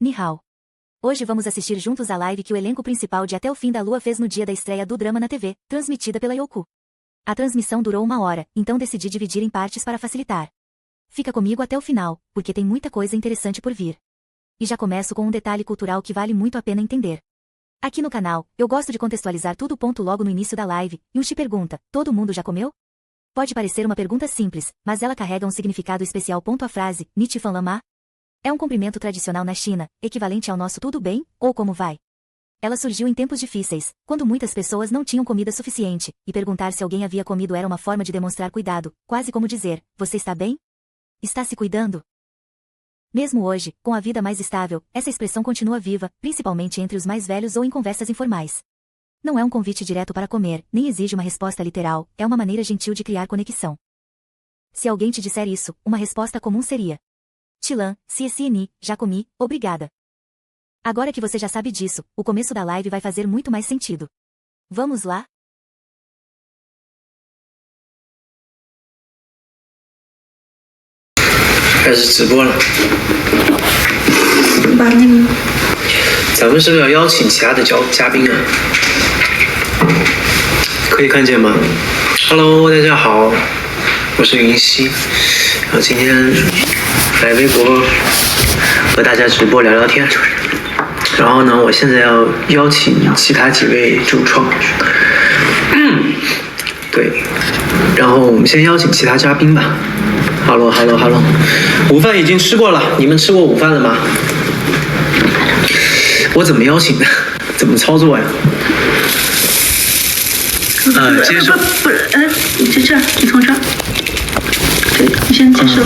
Ni hao. Hoje vamos assistir juntos a live que o elenco principal de Até o Fim da Lua fez no dia da estreia do drama na TV, transmitida pela Youku. A transmissão durou 1 hora, então decidi dividir em partes para facilitar. Fica comigo até o final, porque tem muita coisa interessante por vir. E já começo com um detalhe cultural que vale muito a pena entender. Aqui no canal, eu gosto de contextualizar tudo logo no início da live, Yunchi pergunta, todo mundo já comeu? Pode parecer uma pergunta simples, mas ela carrega um significado especial. A frase, Nichi Fan Lama, é um cumprimento tradicional na China, equivalente ao nosso tudo bem, ou como vai. Ela surgiu em tempos difíceis, quando muitas pessoas não tinham comida suficiente, e perguntar se alguém havia comido era uma forma de demonstrar cuidado, quase como dizer, você está bem? Está se cuidando? Mesmo hoje, com a vida mais estável, essa expressão continua viva, principalmente entre os mais velhos ou em conversas informais. Não é um convite direto para comer, nem exige uma resposta literal, é uma maneira gentil de criar conexão. Se alguém te disser isso, uma resposta comum seria: Tilan, CSN, já comi, obrigada. Agora que você já sabe disso, o começo da live vai fazer muito mais sentido. Vamos lá?开始直播了，把那个咱们是不是要邀请其他的嘉宾啊？可以看见吗 ？Hello， 大家好，我是云溪，然后今天来微博和大家直播聊聊天。然后呢，我现在要邀请其他几位主创，对，然后我们先邀请其他嘉宾吧。Hello， 午饭已经吃过了，你们吃过午饭了吗？我怎么邀请的？怎么操作呀？接受。不是，你在这儿，你从这儿，对，你先接受。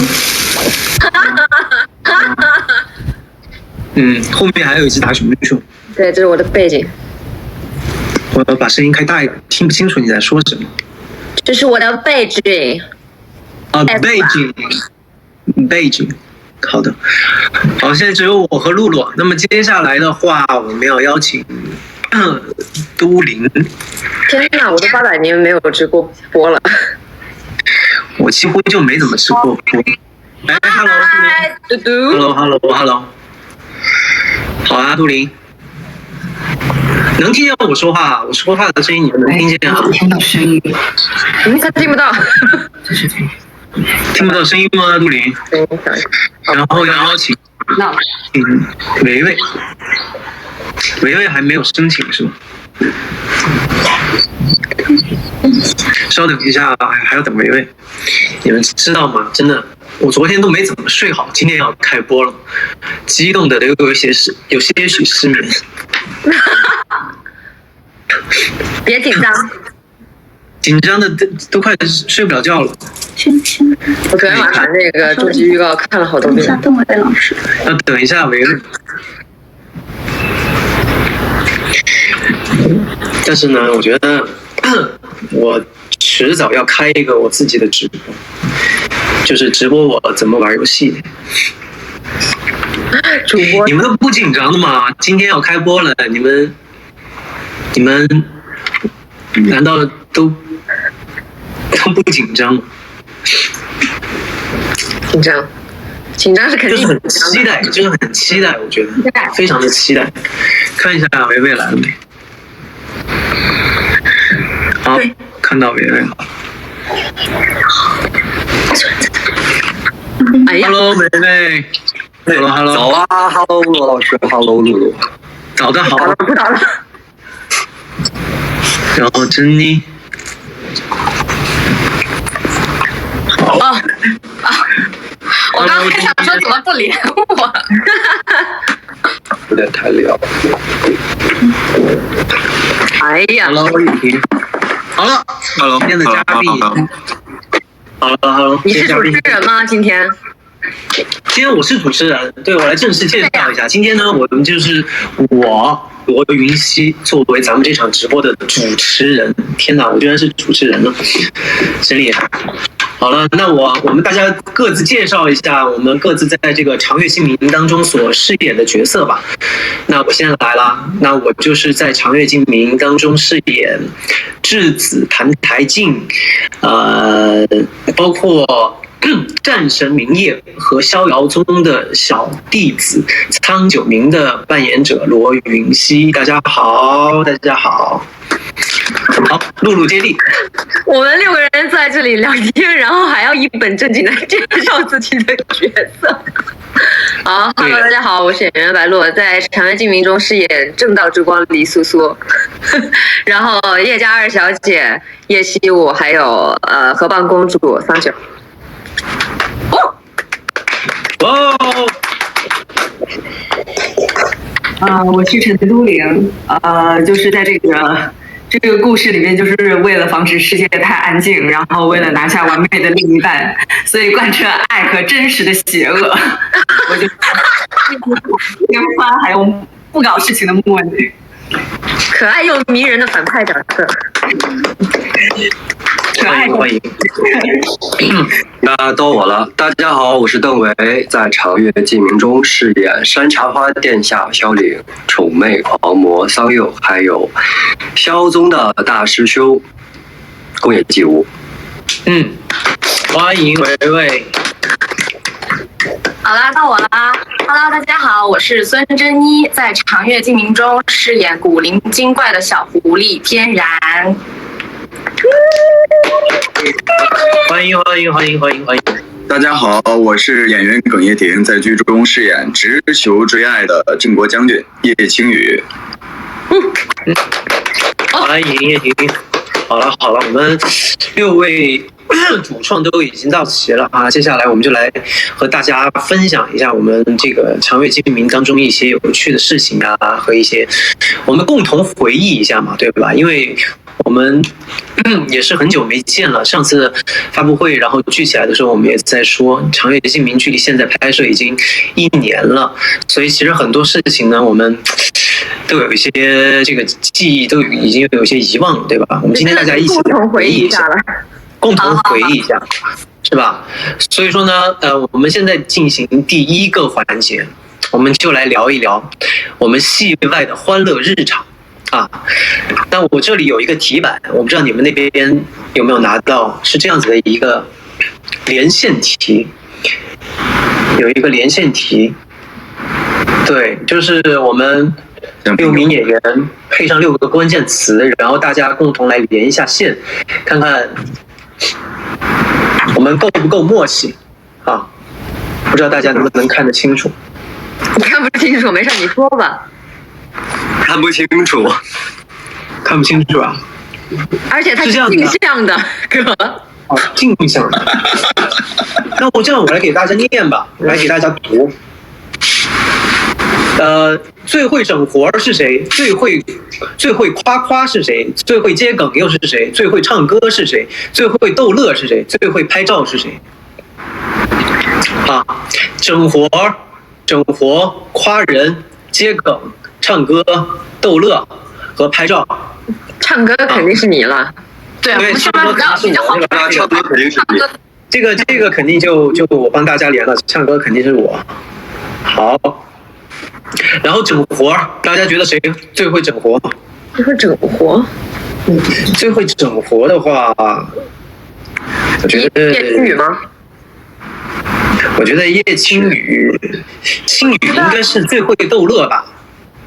后面还有一只大熊熊。对，这是我的背景。我要把声音开大一点，听不清楚你在说什么。这是我的背景。背景，好的，好，现在只有我和露露。那么接下来的话，我们要邀请都灵。天哪，我都800年没有直播了。我几乎就没怎么吃过播。哎 ，Hello， 好啊，都灵，能听见我说话？我说话的声音你们能听见啊？听到声音。他听不到。听不到声音吗，杜林？然后要邀请维维，维维还没有申请是吗？稍等一下，还要等维维。你们知道吗？真的，我昨天都没怎么睡好，今天要开播了，激动的有些许失眠。别紧张。紧张的都快睡不了觉了。我昨天晚上那个终极预告看了好多遍。等维老师。要等一下维维。但是呢，我觉得我迟早要开一个我自己的直播，就是直播我怎么玩游戏。主播，你们都不紧张的吗？今天要开播了，你们难道都不紧张吗？紧张是肯定，就是很期待，我觉得非常的期待。看一下维维来了没？好，看到维维了。Hello， 维维。Hello， 早啊 ，Hello， 罗老师 ，Hello， 露露。早的好。不早了。然后珍妮。我刚刚想说怎么不连我，有点太聊。哎呀 ，Hello， 雨婷。好了 ，Hello， 今天的嘉宾。Hello， 你是主持人吗？今天我是主持人，对，我来正式介绍一下。今天呢，我们就是我罗云熙作为咱们这场直播的主持人。天哪，我居然是主持人了，真厉害！好了，那我们大家各自介绍一下我们各自在这个长月烬明当中所饰演的角色吧。那我先来啦，那我就是在长月烬明当中饰演质子谭台烬，包括战神明夜和逍遥宗的小弟子苍九明的扮演者罗云熙。大家好，大家好。好，露露接力。我们6个人在这里聊天，然后还要一本正经的介绍自己的角色。好 ，Hello， 大家好，我是演员白洛，在《长月烬明》中饰演正道之光李素素，然后叶家二小姐叶希武，还有河蚌公主桑九。哦。我是陈都灵，就是在这个故事里面，就是为了防止世界太安静，然后为了拿下完美的另一半，所以贯彻爱和真实的邪恶，我就天花还有不搞事情的莫女，可爱又迷人的反派角色。欢迎。那到我了，大家好，我是邓维，在《长月烬明》中饰演山茶花殿下萧岭、宠妹狂魔桑佑，还有萧宗的大师兄宫野纪吾。欢迎维维。好啦，到我啦 ！Hello， 大家好，我是孙珍妮，在《长月烬明》中饰演古灵精怪的小狐狸天然。欢迎！大家好，我是演员耿叶婷，在剧中饰演直球追爱的郑国将军叶青雨。欢迎叶婷。好了，我们6位主创都已经到齐了啊，接下来我们就来和大家分享一下我们这个《长月烬明》当中一些有趣的事情啊，和一些我们共同回忆一下嘛，对吧？因为我们也是很久没见了，上次发布会然后聚起来的时候，我们也在说《长月烬明》距离现在拍摄已经1年了，所以其实很多事情呢，我们都有一些这个记忆都已经有一些遗忘了，对吧？我们今天大家一起共同回忆一下了，共同回忆一下，是吧？所以说呢，我们现在进行第1个环节，我们就来聊一聊我们戏外的欢乐日常啊。那我这里有一个题板，我不知道你们那边有没有拿到，是这样子的一个连线题，有一个连线题，对，就是我们6名演员配上6个关键词，然后大家共同来连一下线，看看我们够不够默契啊？不知道大家能不能看得清楚？你看不清楚，没事，你说吧。看不清楚，看不清楚啊！而且它是镜像的，哥。哦，镜像的。那我来给大家念吧，我来给大家读。最会整活是谁？最会夸是谁？最会接梗又是谁？最会唱歌是谁？最会逗乐是谁？最会拍照是谁？啊，整活、夸人、接梗、唱歌、逗乐和拍照。唱歌肯定是你了。对，我们唱歌比较好。唱歌肯定是你。这个肯定就我帮大家连了，唱歌肯定是我。好。然后整活，大家觉得谁最会整活？最会整活？最会整活的话，我觉得叶青雨吗？我觉得叶青雨应该是最会逗乐吧。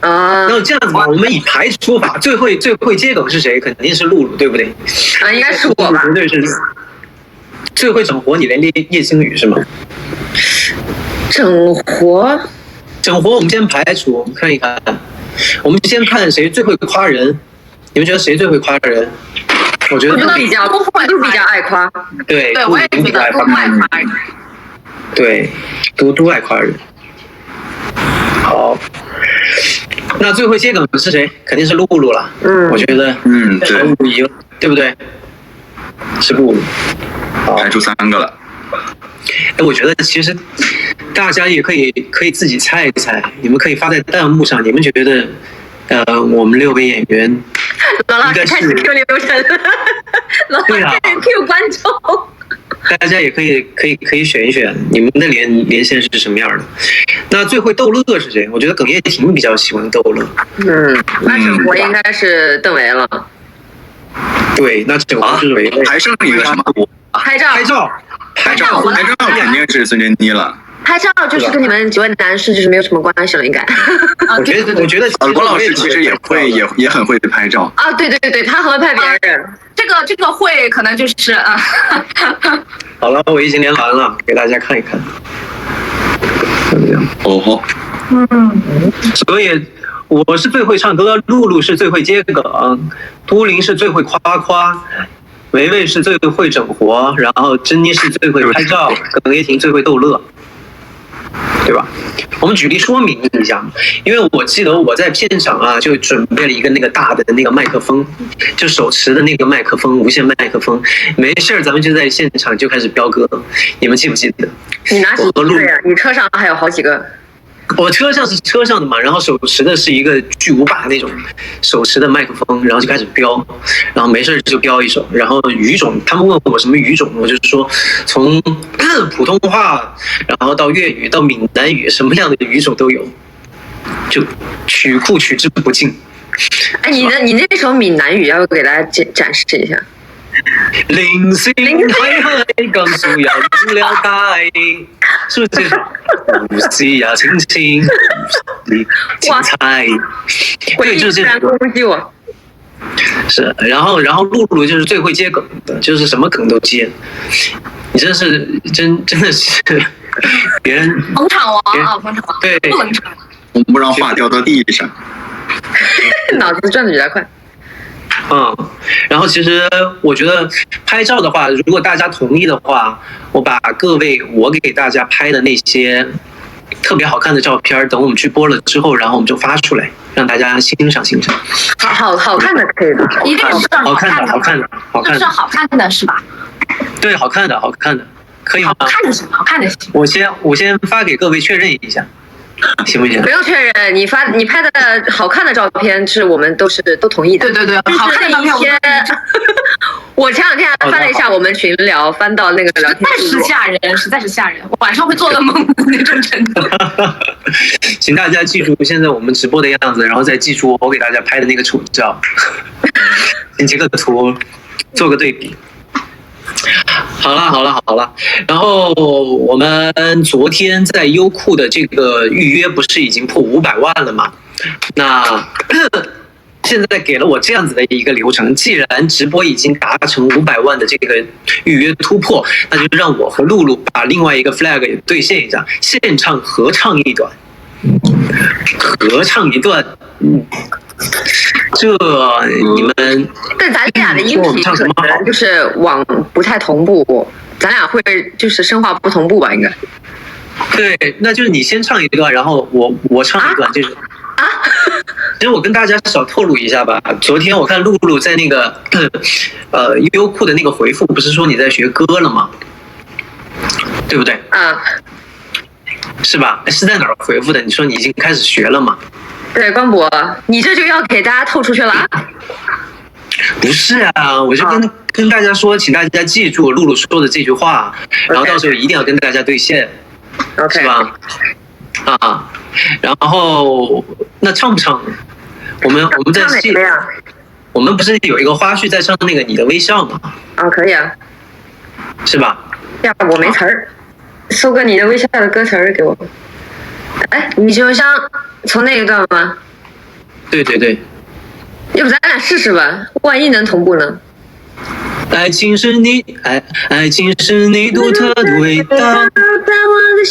那这样子吧，我们以排除法，最会接梗是谁？肯定是露露，对不对？啊，应该是我吧？绝对是。最会整活，你连叶青雨是吗？整活，我们先排除看一看，我们先看谁最会夸人。你们觉得谁最会夸人？我觉得都比较爱夸。对，我也觉得都爱夸人。对，都爱夸人。好，那最会接梗是谁？肯定是露露了。我觉得，毫无疑问，对不对？是露露。排除3个了。我觉得其实大家也可以自己猜一猜，你们可以发在弹幕上，你们觉得我们6位演员老师开始 Q 流程了，老师开始 Q 观众。大家也可以选一选你们的连线是什么样的。那最会逗乐是谁？我觉得耿叶婷比较喜欢逗乐。那整活应该是邓维了。对，那整活是维维。还剩一个什么？拍照肯定是孙珍妮了。拍照就是跟你们几位男士就是没有什么关系了，应该。我觉得罗老师其实也很会拍照啊，对，他很会拍别人。这个会可能就是好了，我已经连完了，给大家看一看。怎么样？哦，所以我是最会唱歌，露露是最会接梗，都灵是最会夸夸，维维是最会整活，然后珍妮是最会拍照，耿叶婷最会逗乐。对吧？我们举例说明一下，因为我记得我在片场啊，就准备了一个那个大的那个麦克风，就手持的那个麦克风，无线麦克风。没事儿，咱们就在现场就开始飙歌，你们记不记得？你拿几个呀？你车上还有好几个。我车上是车上的嘛，然后手持的是一个巨无霸那种手持的麦克风，然后就开始飙，然后没事就飙一首，然后语种，他们问我什么语种，我就是说从普通话，然后到粤语到闽南语，什么样的语种都有，就曲库取之不尽。哎，你那首闽南语要不给大家展示一下？零星海海江苏要入了大，是不是？无锡呀，青青，青菜，对，就是这种。是，然后露露就是最会接梗的，就是什么梗都接。你真的是别人捧场王啊，捧场王，对，不能唱。我们不让话掉到地上。脑子转的比较快。然后其实我觉得拍照的话，如果大家同意的话，我把各位我给大家拍的那些特别好看的照片，等我们去播了之后，然后我们就发出来，让大家欣赏欣赏。好看的可以的，一定是好看的，就是好看的是吧？对，好看的，可以吗？好看的行，好看的行。我先发给各位确认一下。行不行？不用确认，你拍的好看的照片是我们都同意的。对，好看的照片我前两天翻了一下我们群聊，翻到那个聊天记录，实在是吓人，晚上会做噩梦的那种程度。请大家记住现在我们直播的样子，然后再记住我给大家拍的那个丑照，请截个图，做个对比。好了，然后我们昨天在优酷的这个预约不是已经破500万了吗？那现在给了我这样子的一个流程，既然直播已经达成500万的这个预约突破，那就让我和露露把另外一个 flag 也兑现一下，现场合唱一段，这你们，但咱俩的音频可能就是网不太同步，咱俩会就是声画不同步吧，应该。对，那就是你先唱一段，然后我唱一段，就是。其实我跟大家少透露一下吧，昨天我看露露在那个优酷的那个回复，不是说你在学歌了吗？对不对？是吧？是在哪儿回复的？你说你已经开始学了吗？对，光博，你这就要给大家透出去了啊？不是啊，我就跟大家说，请大家记住露露说的这句话，然后到时候一定要跟大家兑现， okay. 是吧？然后那唱不唱？我们在戏，我们不是有一个花絮在唱那个你的微笑吗？可以啊，是吧？要不我没词儿，搜个你的微笑的歌词儿给我。哎，你就像从那一段吗？对，要不咱俩试试吧，万一能同步呢？爱情是你独特的味道，在我的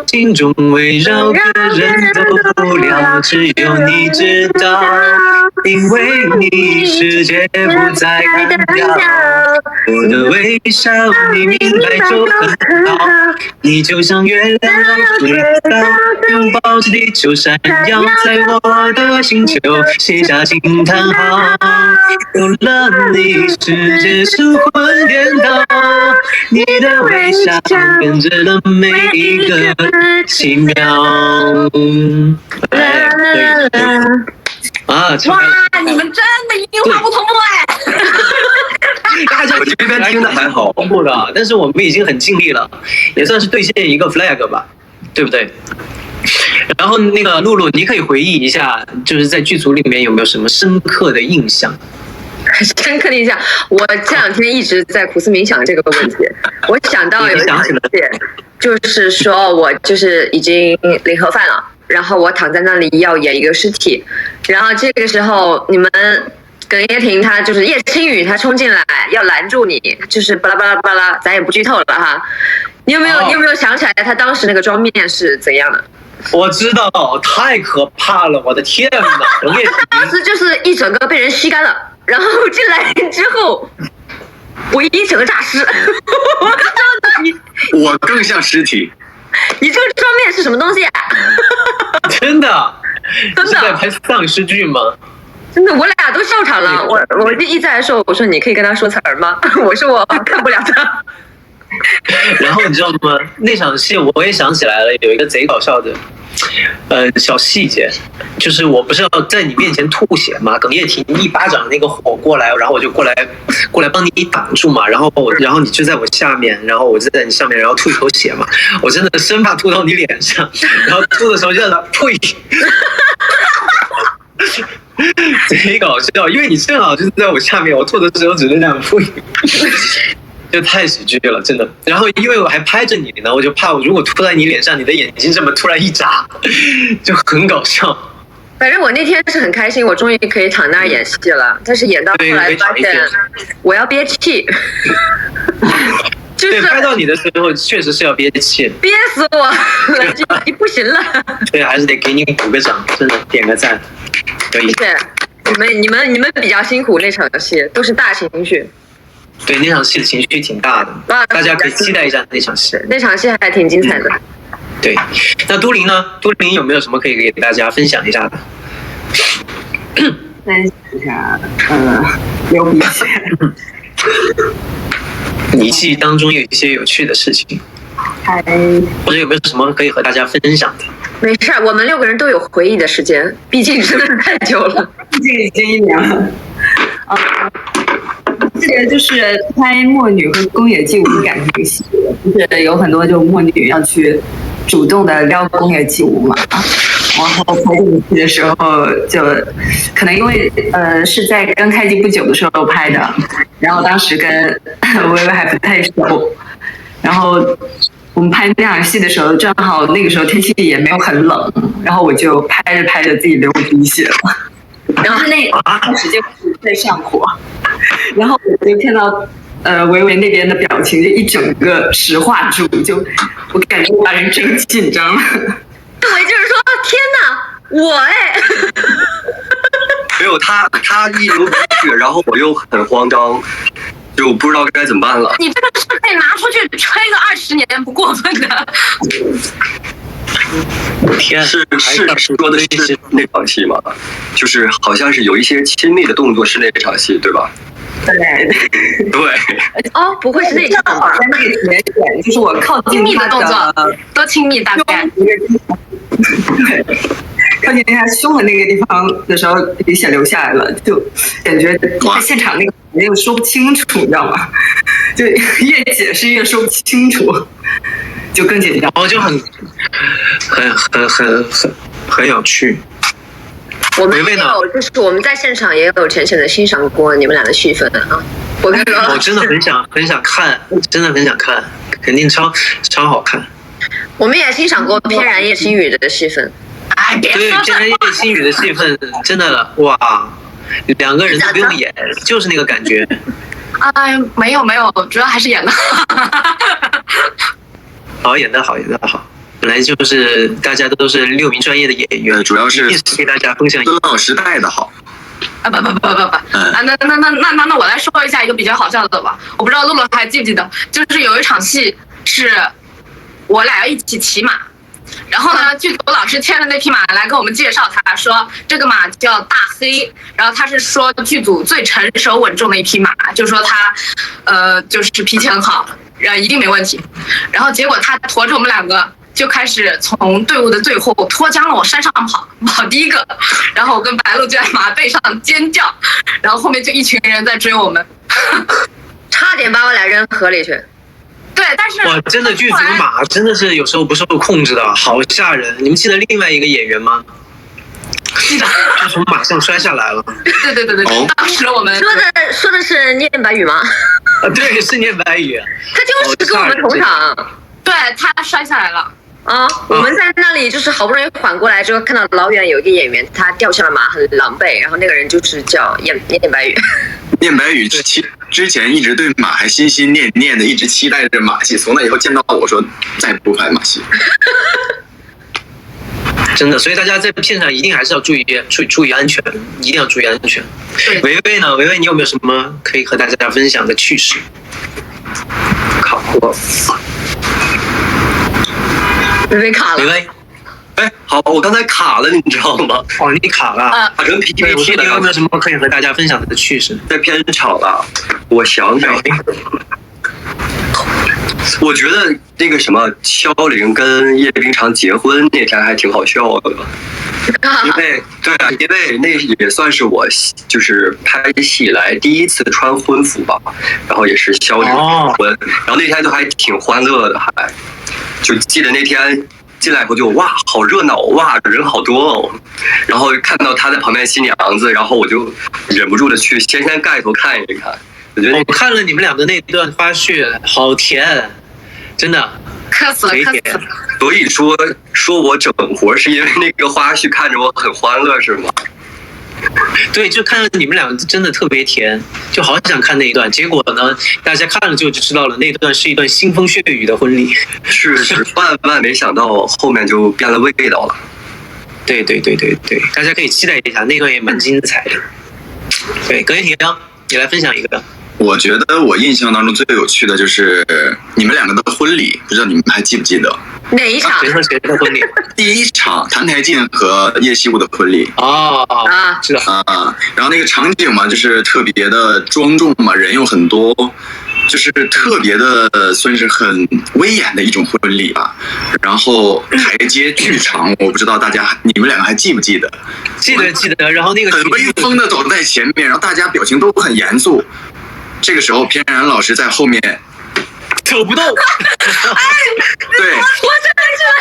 心中围绕，个人都不了，只有你知道，因为你世界不再单调，我的微笑你明白就很好，你就像月亮知道，拥抱着地球闪耀，在我的星球写下惊叹号，有了你世界是魂颠倒，你的微笑编织了每一个奇妙。哇，你们真的音画不同步哎！大家这边听的还好，同步的，但是我们已经很尽力了，也算是兑现一个 flag 吧，对不对？然后那个露露，你可以回忆一下，就是在剧组里面有没有什么深刻的印象？深刻的印象。我这两天一直在苦思冥想这个问题。我想到有一场戏，就是说我就是已经领盒饭了，然后我躺在那里要演一个尸体，然后这个时候你们耿叶婷她就是叶青雨，她冲进来要拦住你，就是巴拉巴拉巴拉，咱也不剧透了哈。你有没有想起来她当时那个妆面是怎样的？我知道，太可怕了，我的天哪！他当时就是一整个被人吸干了，然后进来之后，我一整个诈尸。我更像尸体。你这个妆面是什么东西啊？真的？真的是在拍丧尸剧吗？真的，我俩都笑场了。我就一直在说，我说你可以跟他说词儿吗？我说我看不了他。然后你知道吗？那场戏我也想起来了，有一个贼搞笑的，小细节，就是我不是要在你面前吐血吗？耿叶婷一巴掌那个火过来，然后我就过来帮你挡住嘛，然后你就在我下面，然后我就在你上面，然后吐一口血嘛，我真的生怕吐到你脸上，然后吐的时候就让他呸。贼搞笑，因为你正好就是在我下面，我吐的时候只是这样呸。就太喜剧了，真的。然后因为我还拍着你呢，我就怕我如果吐在你脸上，你的眼睛这么突然一眨，就很搞笑。反正我那天是很开心，我终于可以躺那儿演戏了。但是演到后来发现我要憋气，就是拍到你的时候确实是要憋气，憋死我了，就不行了。对，还是得给你鼓个掌，真的点个赞，可以。对，你们比较辛苦，那场戏都是大情绪。对，那场戏的情绪挺大的，大家可以期待一下那场戏。那场戏还挺精彩的。对，那都灵呢？都灵有没有什么可以给大家分享一下的？分享一下，流鼻血。你记忆当中有一些有趣的事情，或者有没有什么可以和大家分享的？没事，我们6个人都有回忆的时间，毕竟真的是太久了，毕竟已经1年了。记得就是拍墨女和宫野纪武感情戏，就是有很多就墨女要去主动的撩宫野纪武嘛，然后拍这部戏的时候就可能因为是在刚开机不久的时候拍的，然后当时跟薇薇还不太熟，然后我们拍那场戏的时候正好那个时候天气也没有很冷，然后我就拍着拍着自己流鼻血了。然后那当时就是在上火，然后我就看到维维那边的表情就一整个石化住，就我感觉把人整紧张了。维就是说天哪，我没有他一流鼻血，然后我又很慌张，就不知道该怎么办了。你这个是可以拿出去吹个20年不过分的。天，是说的是那场戏吗？就是好像是有一些亲密的动作是那场戏，对吧？对。哦，不会是那场吧？在那个节点，就是我靠近亲密的动作，多亲密大概。对，靠近他胸的那个地方的时候，鼻血流下来了，就感觉在现场那个没有说不清楚，你知道吗？就越解释越说不清楚，就更紧张。然后就很有趣。我们也有，就是我们在现场也有浅浅的欣赏过你们俩的戏份啊。我真的很想看，真的很想看，肯定超好看。我们也欣赏过翩然叶青雨的戏份。哎，别对，翩然叶青雨的戏份真的哇，2个人都不用演，就是那个感觉。哎，没有，主要还是演的好，演得好。本来就是大家都是6名专业的演员，主要是给大家分享。孙老师带的好。不那我来说一下一个比较好笑的吧。我不知道露露还记不记得，就是有一场戏是我俩要一起骑马，然后呢，剧组老师牵着那匹马来跟我们介绍，他说这个马叫大黑，然后他是说剧组最成熟稳重的一匹马，就说他就是脾气很好，一定没问题。然后结果他驮着我们2个。就开始从队伍的最后脱缰了往山上跑第一个，然后我跟白鹿就在马背上尖叫，然后后面就一群人在追我们，差点把我俩扔河里去。对，但是哇，真的剧组的马真的是有时候不受控制的，好吓人。你们记得另外一个演员吗？记得。他从马上摔下来了。对，当时我们说的是念白语吗？啊，对，是念白语。他就是跟我们同场。对，他摔下来了。啊，我们在那里就是好不容易缓过来之后，看到老远有一个演员他掉下了马，很狼狈，然后那个人就是叫念白语。念白语之前一直对马还心心念念的，一直期待着马戏。从那以后见到我说再不拍马戏。真的，所以大家在片上一定还是要注意安全，一定要注意安全。维维呢？维维，你有没有什么可以和大家分享的趣事？卡过。维维卡了。维维，哎，好，我刚才卡了，你知道吗？哦，你卡了。卡成 PPT 了。你有没有什么可以和大家分享的趣事？在片场了，我想想。我觉得那个什么萧玲跟叶冰裳结婚那天还挺好笑的，因为那也算是我就是拍戏以来第一次穿婚服吧，然后也是萧玲结婚，然后那天就还挺欢乐的，还就记得那天进来以后就哇好热闹哇人好多哦，然后看到她在旁边新娘子，然后我就忍不住的去掀盖头看一看。我看了你们俩的那段花絮，好甜，真的，磕死了。所以说我整活是因为那个花絮看着我很欢乐是吗？对，就看到你们俩真的特别甜，就好想看那一段。结果呢，大家看了就知道了，那段是一段腥风血雨的婚礼。是，万没想到后面就变了味道了。对，大家可以期待一下，那段也蛮精彩的。对，葛叶婷，你来分享一个。我觉得我印象当中最有趣的就是你们两个的婚礼，不知道你们还记不记得？哪一场？谁和谁的婚礼？第一场澹台烬和叶惜武的婚礼。知道然后那个场景嘛，就是特别的庄重嘛，人又很多，就是特别的算是很威严的一种婚礼吧。然后台阶巨长，我不知道你们两个还记不记得？记得。然后那个很威风的走在前面，然后大家表情都很严肃。这个时候，偏然老师在后面走不动。对，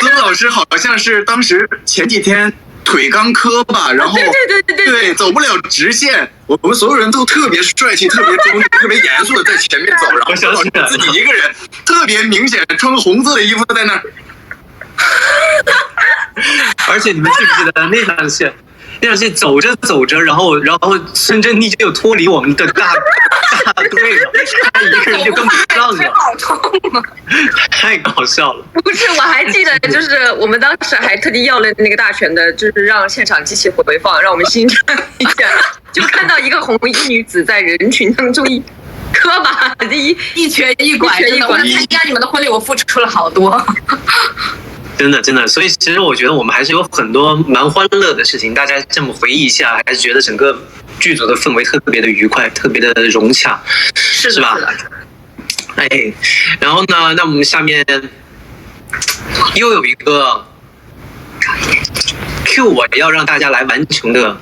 曾老师好像是当时前几天腿刚磕吧，然后对走不了直线。我们所有人都特别帅气、特别庄重、特别严肃的在前面走，然后曾老师自己一个人特别明显穿红色的衣服在那儿。而且你们记不记得那场戏？走着，然后孙珍妮就脱离我们的大队了，他一个人就跟不上了，好痛啊！太搞笑了。不是，我还记得，就是我们当时还特地要了那个大全的，就是让现场机器回放，让我们欣赏一下，就看到一个红衣女子在人群当中磕吧，一瘸一拐。我参加你们的婚礼，我付出了好多。真的，所以其实我觉得我们还是有很多蛮欢乐的事情，大家这么回忆一下，还是觉得整个剧组的氛围特别的愉快，特别的融洽，是吧？哎，然后呢，那我们下面又有一个 Q 我要让大家来完成的